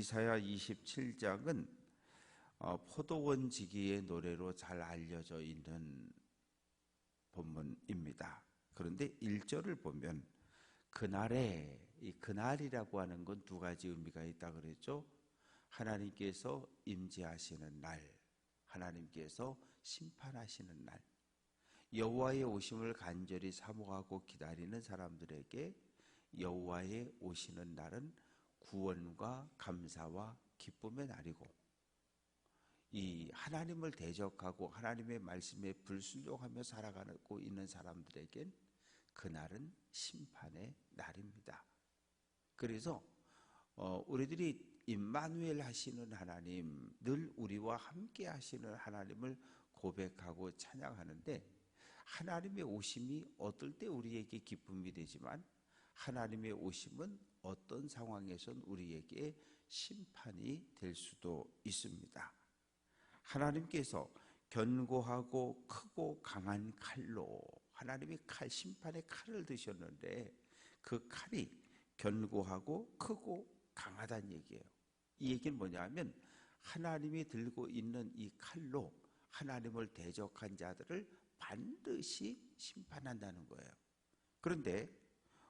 이사야 27장은 포도원지기의 노래로 잘 알려져 있는 본문입니다. 그런데 1절을 보면 그날에, 이 그날이라고 하는 건 두 가지 의미가 있다 그랬죠. 하나님께서 임재하시는 날, 하나님께서 심판하시는 날, 여호와의 오심을 간절히 사모하고 기다리는 사람들에게 여호와의 오시는 날은 구원과 감사와 기쁨의 날이고, 이 하나님을 대적하고 하나님의 말씀에 불순종하며 살아가고 있는 사람들에겐 그날은 심판의 날입니다. 그래서 우리들이 임마누엘 하시는 하나님, 늘 우리와 함께 하시는 하나님을 고백하고 찬양하는데, 하나님의 오심이 어떨 때 우리에게 기쁨이 되지만 하나님의 오심은 어떤 상황에선 우리에게 심판이 될 수도 있습니다. 하나님께서 견고하고 크고 강한 칼로, 하나님이 심판의 칼을 드셨는데 그 칼이 견고하고 크고 강하다는 얘기예요. 이 얘기는 뭐냐 하면 하나님이 들고 있는 이 칼로 하나님을 대적한 자들을 반드시 심판한다는 거예요. 그런데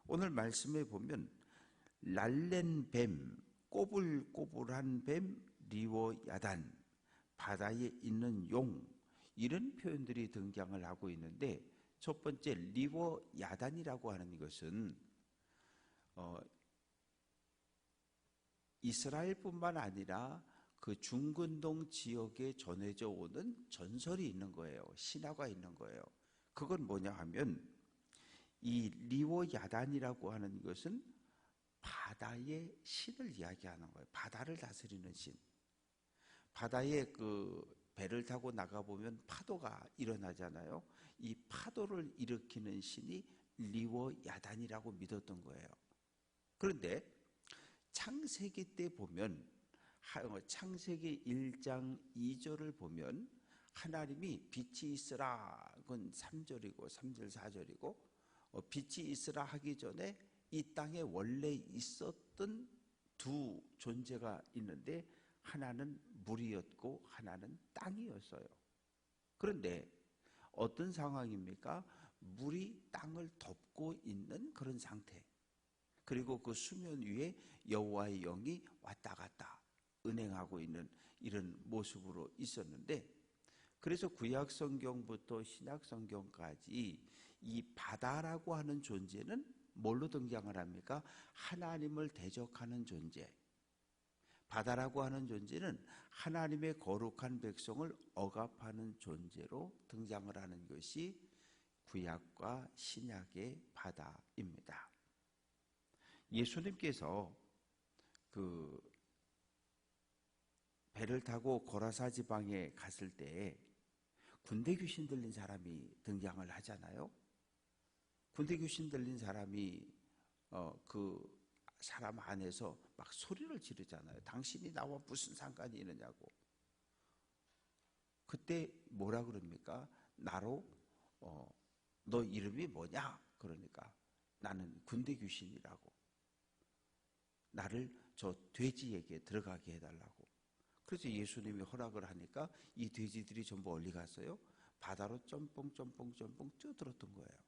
오늘 말씀에 보면 날랜 뱀, 꼬불꼬불한 뱀, 리워야단, 바다에 있는 용, 이런 표현들이 등장을 하고 있는데, 첫 번째 리워야단이라고 하는 것은 이스라엘뿐만 아니라 그 중근동 지역에 전해져 오는 전설이 있는 거예요. 신화가 있는 거예요. 그건 뭐냐 하면 이 리워야단이라고 하는 것은 바다의 신을 이야기하는 거예요. 바다를 다스리는 신. 바다에 그 배를 타고 나가보면 파도가 일어나잖아요. 이 파도를 일으키는 신이 리워야단이라고 믿었던 거예요. 그런데 창세기 때 보면, 창세기 1장 2절을 보면 하나님이 빛이 있으라, 그건 3절이고 3절 4절이고, 빛이 있으라 하기 전에 이 땅에 원래 있었던 두 존재가 있는데 하나는 물이었고 하나는 땅이었어요. 그런데 어떤 상황입니까? 물이 땅을 덮고 있는 그런 상태. 그리고 그 수면 위에 여호와의 영이 왔다 갔다 은행하고 있는 이런 모습으로 있었는데, 그래서 구약 성경부터 신약 성경까지 이 바다라고 하는 존재는 뭘로 등장을 합니까? 하나님을 대적하는 존재. 바다라고 하는 존재는 하나님의 거룩한 백성을 억압하는 존재로 등장을 하는 것이 구약과 신약의 바다입니다. 예수님께서 그 배를 타고 고라사 지방에 갔을 때 군대 귀신 들린 사람이 등장을 하잖아요. 군대 귀신 들린 사람이 그 사람 안에서 막 소리를 지르잖아요. 당신이 나와 무슨 상관이 있느냐고. 그때 뭐라 그럽니까? 나로 너 이름이 뭐냐? 그러니까 나는 군대 귀신이라고. 나를 저 돼지에게 들어가게 해달라고. 그래서 예수님이 허락을 하니까 이 돼지들이 전부 어디 갔어요? 바다로 점뽕 뛰어들었던 거예요.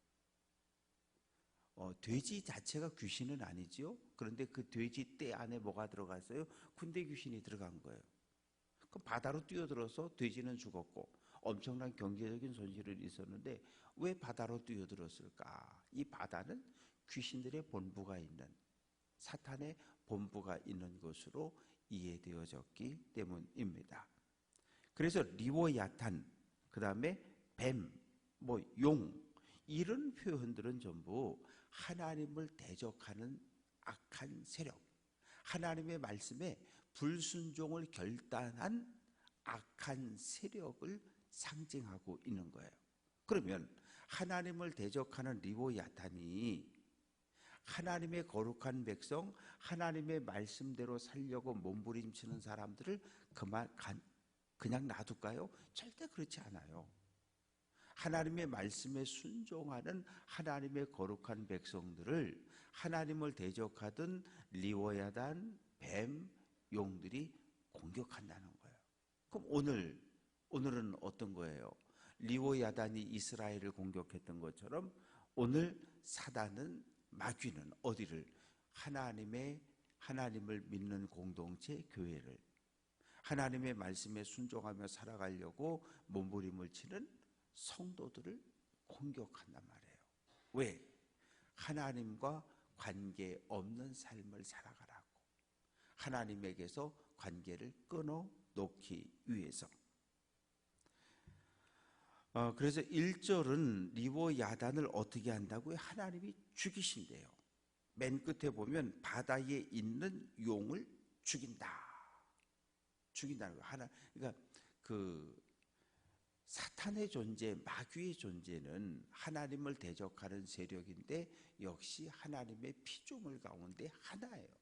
돼지 자체가 귀신은 아니지요. 그런데 그 돼지 떼 안에 뭐가 들어갔어요? 군대 귀신이 들어간 거예요. 그럼 바다로 뛰어들어서 돼지는 죽었고 엄청난 경제적인 손실이 있었는데 왜 바다로 뛰어들었을까? 이 바다는 귀신들의 본부가 있는, 사탄의 본부가 있는 것으로 이해되어졌기 때문입니다. 그래서 리워야탄, 그 다음에 뱀, 용, 이런 표현들은 전부 하나님을 대적하는 악한 세력, 하나님의 말씀에 불순종을 결단한 악한 세력을 상징하고 있는 거예요. 그러면 하나님을 대적하는 리워야탄이 하나님의 거룩한 백성, 하나님의 말씀대로 살려고 몸부림치는 사람들을 그냥 놔둘까요? 절대 그렇지 않아요. 하나님의 말씀에 순종하는 하나님의 거룩한 백성들을 하나님을 대적하던 리워야단, 뱀, 용들이 공격한다는 거예요. 그럼 오늘은 어떤 거예요? 리오야단이 이스라엘을 공격했던 것처럼 오늘 사단은, 마귀는 어디를? 하나님을 믿는 공동체, 교회를, 하나님의 말씀에 순종하며 살아가려고 몸부림을 치는 성도들을 공격한단 말이에요. 왜? 하나님과 관계 없는 삶을 살아가라고, 하나님에게서 관계를 끊어놓기 위해서. 그래서 1절은 리오야단을 어떻게 한다고요? 하나님이 죽이신대요. 맨 끝에 보면 바다에 있는 용을 죽인다는 거예요. 그러니까 그 사탄의 존재, 마귀의 존재는 하나님을 대적하는 세력인데 역시 하나님의 피조물 가운데 하나예요.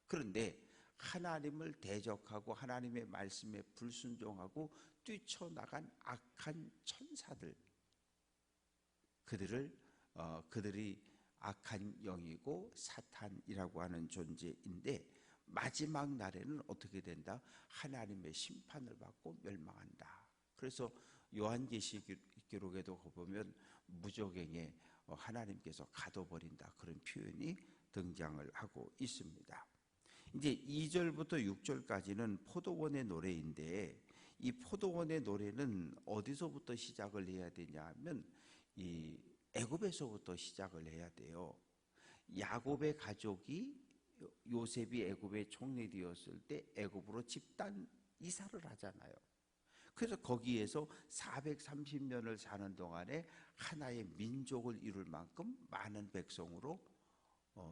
그런데 하나님을 대적하고 하나님의 말씀에 불순종하고 뛰쳐나간 악한 천사들, 그들이 악한 영이고 사탄이라고 하는 존재인데 마지막 날에는 어떻게 된다? 하나님의 심판을 받고 멸망한다. 그래서 요한계시록에도 보면 무저갱에 하나님께서 가둬버린다, 그런 표현이 등장을 하고 있습니다. 이제 2절부터 6절까지는 포도원의 노래인데, 이 포도원의 노래는 어디서부터 시작을 해야 되냐 하면 이 애굽에서부터 시작을 해야 돼요. 야곱의 가족이, 요셉이 애굽에 총리되었을 때 애굽으로 집단 이사를 하잖아요. 그래서 거기에서 430년을 사는 동안에 하나의 민족을 이룰 만큼 많은 백성으로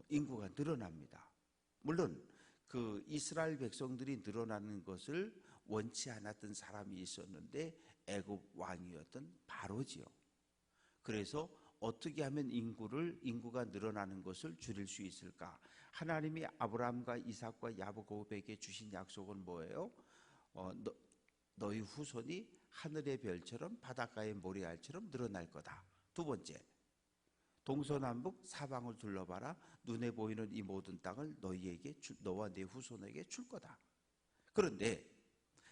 인구가 늘어납니다. 물론 그 이스라엘 백성들이 늘어나는 것을 원치 않았던 사람이 있었는데 애굽 왕이었던 바로지요. 그래서 어떻게 하면 인구가 늘어나는 것을 줄일 수 있을까? 하나님이 아브라함과 이삭과 야곱에게 주신 약속은 뭐예요? 너희 후손이 하늘의 별처럼 바닷가의 모래알처럼 늘어날 거다. 두 번째, 동서남북 사방을 둘러봐라. 눈에 보이는 이 모든 땅을 너와 네 후손에게 줄 거다. 그런데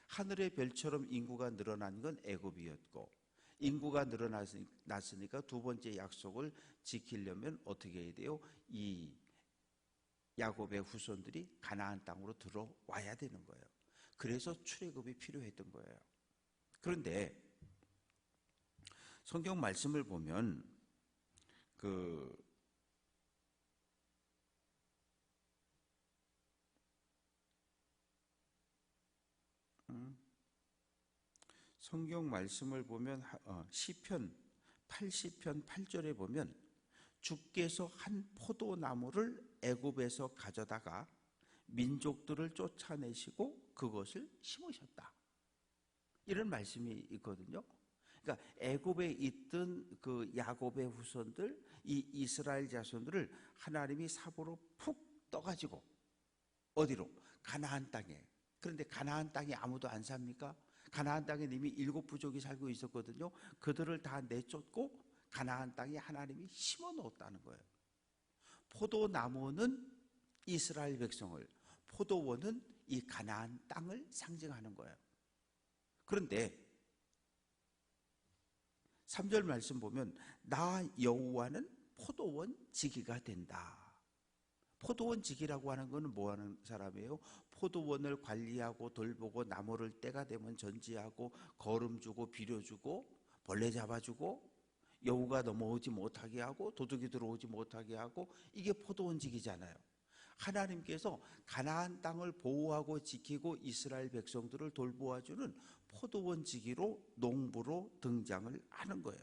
하늘의 별처럼 인구가 늘어난 건 애굽이었고, 인구가 늘어났으니까 두 번째 약속을 지키려면 어떻게 해야 돼요? 이 야곱의 후손들이 가나안 땅으로 들어와야 되는 거예요. 그래서 출애굽이 필요했던 거예요. 그런데 성경 말씀을 보면 성경 말씀을 보면 시편 80편 8절에 보면 주께서 한 포도나무를 애굽에서 가져다가 민족들을 쫓아내시고 그것을 심으셨다, 이런 말씀이 있거든요. 그러니까 애굽에 있던 그 야곱의 후손들, 이 이스라엘 자손들을 하나님이 삽으로 푹 떠가지고 어디로? 가나안 땅에. 그런데 가나안 땅에 아무도 안 삽니까? 가나안 땅에 이미 7부족이 살고 있었거든요. 그들을 다 내쫓고 가나안 땅에 하나님이 심어 놓았다는 거예요. 포도나무는 이스라엘 백성을, 포도원은 이 가나안 땅을 상징하는 거예요. 그런데 3절 말씀 보면 나 여호와는 포도원 지기가 된다. 포도원 지기라고 하는 것은 뭐 하는 사람이에요? 포도원을 관리하고 돌보고 나무를 때가 되면 전지하고 거름 주고 비료 주고 벌레 잡아주고 여우가 넘어오지 못하게 하고 도둑이 들어오지 못하게 하고, 이게 포도원 지기잖아요. 하나님께서 가나안 땅을 보호하고 지키고 이스라엘 백성들을 돌보아주는 포도원 지기로, 농부로 등장을 하는 거예요.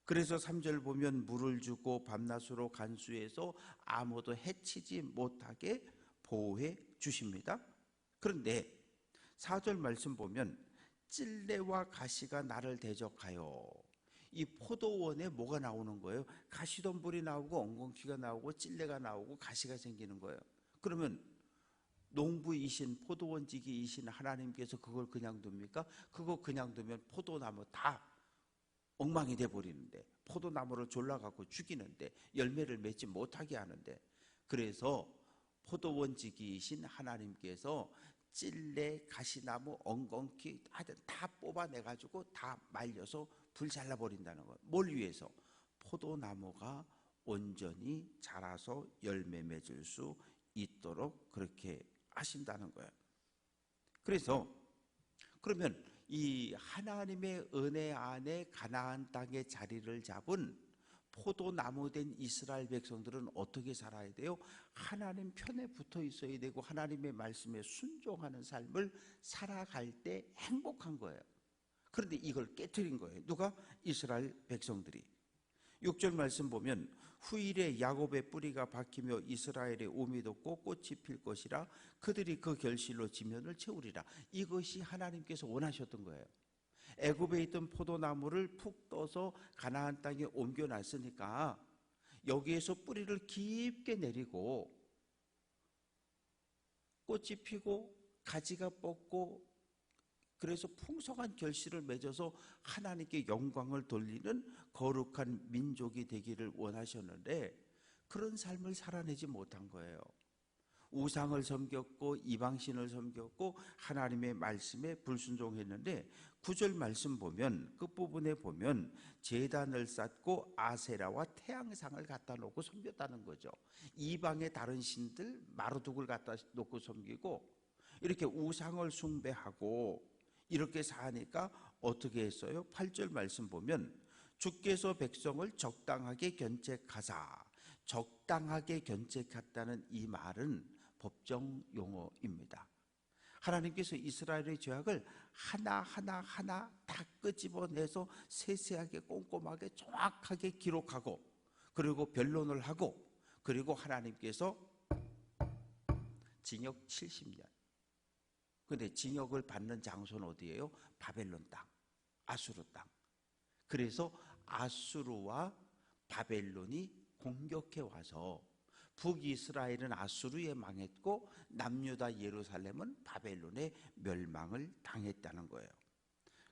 그래서 3절 보면 물을 주고 밤낮으로 간수해서 아무도 해치지 못하게 보호해 주십니다. 그런데 4절 말씀 보면 찔레와 가시가 나를 대적하여, 이 포도원에 뭐가 나오는 거예요? 가시덤불이 나오고 엉겅퀴가 나오고 찔레가 나오고 가시가 생기는 거예요. 그러면 농부이신 포도원지기이신 하나님께서 그걸 그냥 둡니까? 그거 그냥 두면 포도나무 다 엉망이 돼버리는데, 포도나무를 졸라갖고 죽이는데, 열매를 맺지 못하게 하는데, 그래서 포도원지기이신 하나님께서 찔레, 가시나무, 엉겅퀴 하여튼 다 뽑아내가지고 다 말려서 불살라 버린다는 거예요. 뭘 위해서? 포도나무가 온전히 자라서 열매 맺을 수 있도록 그렇게 하신다는 거예요. 그래서 그러면 이 하나님의 은혜 안에 가나안 땅에 자리를 잡은 포도나무 된 이스라엘 백성들은 어떻게 살아야 돼요? 하나님 편에 붙어 있어야 되고 하나님의 말씀에 순종하는 삶을 살아갈 때 행복한 거예요. 그런데 이걸 깨트린 거예요. 누가? 이스라엘 백성들이. 6절 말씀 보면 후일에 야곱의 뿌리가 박히며 이스라엘의 오미 돋고 꽃이 필 것이라 그들이 그 결실로 지면을 채우리라. 이것이 하나님께서 원하셨던 거예요. 애굽에 있던 포도나무를 푹 떠서 가나안 땅에 옮겨놨으니까 여기에서 뿌리를 깊게 내리고 꽃이 피고 가지가 뻗고 그래서 풍성한 결실을 맺어서 하나님께 영광을 돌리는 거룩한 민족이 되기를 원하셨는데 그런 삶을 살아내지 못한 거예요. 우상을 섬겼고 이방신을 섬겼고 하나님의 말씀에 불순종했는데 9절 말씀 보면 끝부분에 보면 제단을 쌓고 아세라와 태양상을 갖다 놓고 섬겼다는 거죠. 이방의 다른 신들 마루둑을 갖다 놓고 섬기고 이렇게 우상을 숭배하고 이렇게 사니까 어떻게 했어요? 8절 말씀 보면 주께서 백성을 적당하게 견책하사. 적당하게 견책했다는 이 말은 법정 용어입니다. 하나님께서 이스라엘의 죄악을 하나하나 다 끄집어내서 세세하게 꼼꼼하게 정확하게 기록하고 그리고 변론을 하고 그리고 하나님께서 징역 70년. 근데 징역을 받는 장소는 어디예요? 바벨론 땅, 아수르 땅. 그래서 아수르와 바벨론이 공격해 와서 북이스라엘은 아수르에 망했고 남유다 예루살렘은 바벨론의 멸망을 당했다는 거예요.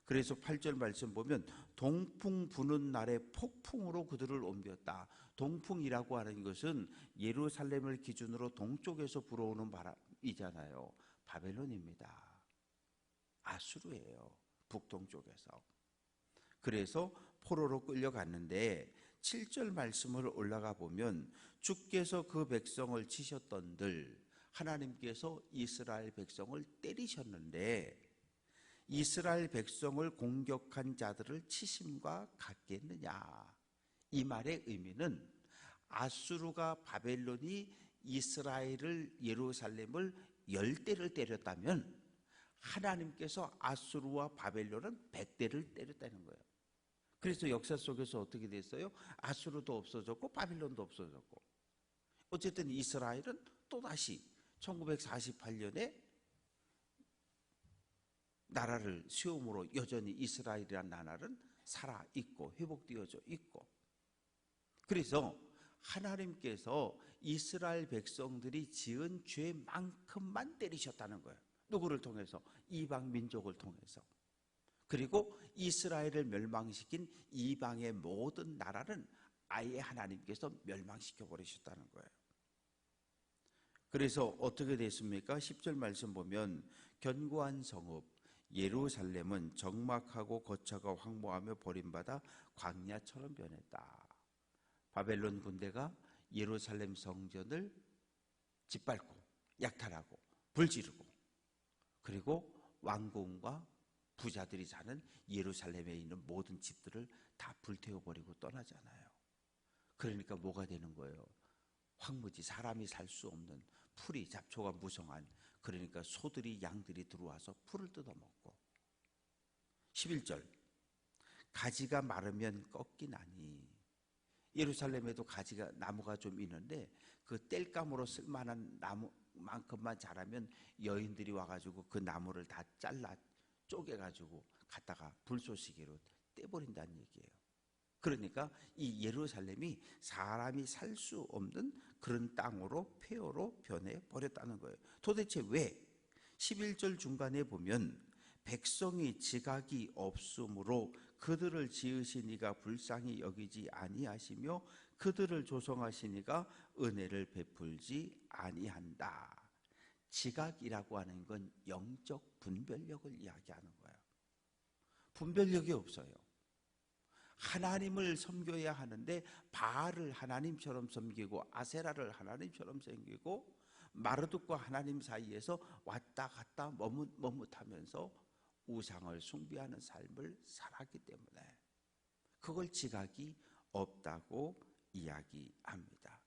그래서 8절 말씀 보면 동풍 부는 날에 폭풍으로 그들을 옮겼다. 동풍이라고 하는 것은 예루살렘을 기준으로 동쪽에서 불어오는 바람이잖아요. 바벨론입니다. 아수르예요. 북동쪽에서. 그래서 포로로 끌려갔는데 7절 말씀을 올라가 보면 주께서 그 백성을 치셨던들 하나님께서 이스라엘 백성을 때리셨는데 이스라엘 백성을 공격한 자들을 치심과 같겠느냐. 이 말의 의미는 아수르가 바벨론이 이스라엘을 예루살렘을 10대를 때렸다면 하나님께서 아수르와 바벨론은 100대를 때렸다는 거예요. 그래서 역사 속에서 어떻게 됐어요? 아수르도 없어졌고 바빌론도 없어졌고 어쨌든 이스라엘은 또다시 1948년에 나라를 세움으로 여전히 이스라엘이라는 나라는 살아있고 회복되어져 있고 그래서 하나님께서 이스라엘 백성들이 지은 죄만큼만 때리셨다는 거예요. 누구를 통해서? 이방 민족을 통해서. 그리고 이스라엘을 멸망시킨 이방의 모든 나라는 아예 하나님께서 멸망시켜 버리셨다는 거예요. 그래서 어떻게 됐습니까? 10절 말씀 보면 견고한 성읍 예루살렘은 적막하고 거처가 황무하며 버림받아 광야처럼 변했다. 바벨론 군대가 예루살렘 성전을 짓밟고 약탈하고 불지르고 그리고 왕궁과 부자들이 사는 예루살렘에 있는 모든 집들을 다 불태워버리고 떠나잖아요. 그러니까 뭐가 되는 거예요? 황무지, 사람이 살 수 없는 풀이 잡초가 무성한 그러니까 소들이 양들이 들어와서 풀을 뜯어먹고 11절 가지가 마르면 꺾이나니 예루살렘에도 가지가 나무가 좀 있는데 그 땔감으로 쓸만한 나무만큼만 자라면 여인들이 와가지고 그 나무를 다 잘라 쪼개가지고 갖다가 불쏘시개로 떼버린다는 얘기예요. 그러니까 이 예루살렘이 사람이 살 수 없는 그런 땅으로 폐허로 변해버렸다는 거예요. 도대체 왜? 11절 중간에 보면 백성이 지각이 없으므로 그들을 지으신 이가 불쌍히 여기지 아니하시며 그들을 조성하시니가 은혜를 베풀지 아니한다. 지각이라고 하는 건 영적 분별력을 이야기하는 거예요. 분별력이 없어요. 하나님을 섬겨야 하는데 바알을 하나님처럼 섬기고 아세라를 하나님처럼 섬기고 마르둑과 하나님 사이에서 왔다 갔다 머뭇하면서 우상을 숭배하는 삶을 살았기 때문에 그걸 지각이 없다고 이야기합니다.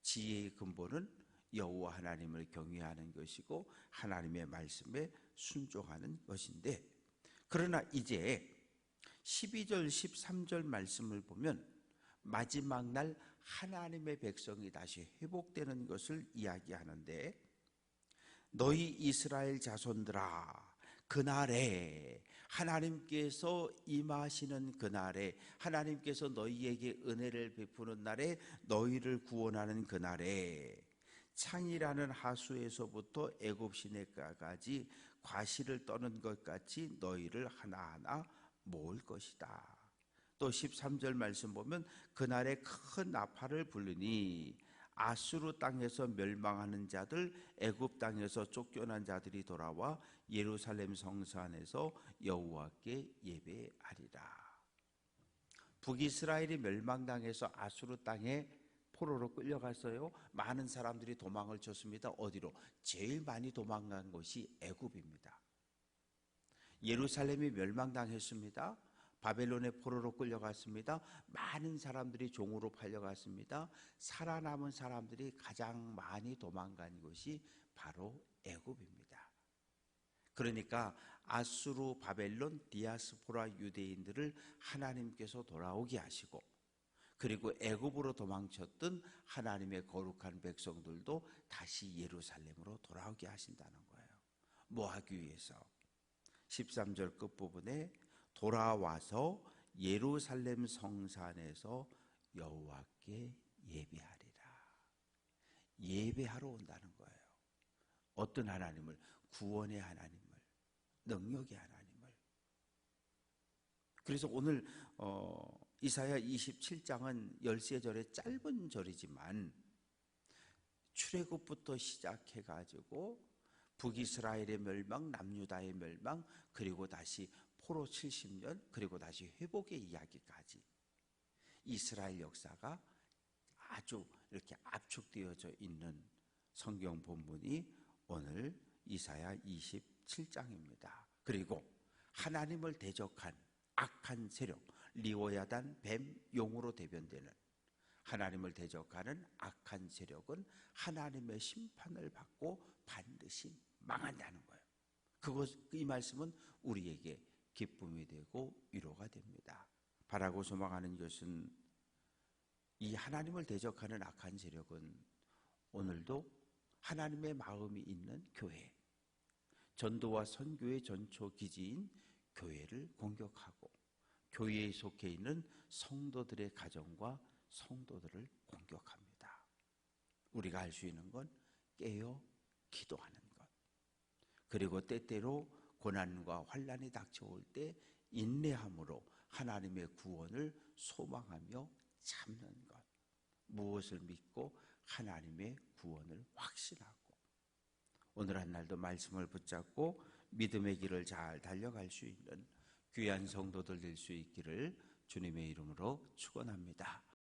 지혜의 근본은 여호와 하나님을 경외하는 것이고 하나님의 말씀에 순종하는 것인데, 그러나 이제 12절 13절 말씀을 보면 마지막 날 하나님의 백성이 다시 회복되는 것을 이야기하는데, 너희 이스라엘 자손들아, 그날에 하나님께서 임하시는 그날에, 하나님께서 너희에게 은혜를 베푸는 날에, 너희를 구원하는 그날에 창이라는 하수에서부터 애굽 시내가까지 과실을 떠는 것 같이 너희를 하나하나 모을 것이다. 또 13절 말씀 보면 그날에 큰 나팔을 부르니 아수르 땅에서 멸망하는 자들, 애굽 땅에서 쫓겨난 자들이 돌아와 예루살렘 성사 안에서 여호와께 예배하리라. 북이스라엘이 멸망당해서 아수르 땅에 포로로 끌려갔어요. 많은 사람들이 도망을 쳤습니다. 어디로? 제일 많이 도망간 곳이 애굽입니다. 예루살렘이 멸망당했습니다. 바벨론의 포로로 끌려갔습니다. 많은 사람들이 종으로 팔려갔습니다. 살아남은 사람들이 가장 많이 도망간 곳이 바로 애굽입니다. 그러니까 아수르, 바벨론, 디아스포라 유대인들을 하나님께서 돌아오게 하시고, 그리고 애굽으로 도망쳤던 하나님의 거룩한 백성들도 다시 예루살렘으로 돌아오게 하신다는 거예요. 뭐 하기 위해서? 13절 끝부분에 돌아와서 예루살렘 성산에서 여호와께 예배하리라. 예배하러 온다는 거예요. 어떤 하나님을? 구원의 하나님을, 능력의 하나님을. 그래서 오늘 이사야 27장은 13절의 짧은 절이지만 출애굽부터 시작해가지고 북이스라엘의 멸망, 남유다의 멸망, 그리고 다시 포로 70년, 그리고 다시 회복의 이야기까지 이스라엘 역사가 아주 이렇게 압축되어져 있는 성경 본문이 오늘 이사야 27장입니다. 그리고 하나님을 대적한 악한 세력, 리오야단, 뱀, 용으로 대변되는 하나님을 대적하는 악한 세력은 하나님의 심판을 받고 반드시 망한다는 거예요. 이 말씀은 우리에게 기쁨이 되고 위로가 됩니다. 바라고 소망하는 것은 이 하나님을 대적하는 악한 세력은 오늘도 하나님의 마음이 있는 교회, 전도와 선교의 전초 기지인 교회를 공격하고 교회에 속해 있는 성도들의 가정과 성도들을 공격합니다. 우리가 할 수 있는 건 깨어 기도하는 것, 그리고 때때로 고난과 환난이 닥쳐올 때 인내함으로 하나님의 구원을 소망하며 참는 것, 무엇을 믿고 하나님의 구원을 확신하고 오늘 한 날도 말씀을 붙잡고 믿음의 길을 잘 달려갈 수 있는 귀한 성도들 될 수 있기를 주님의 이름으로 축원합니다.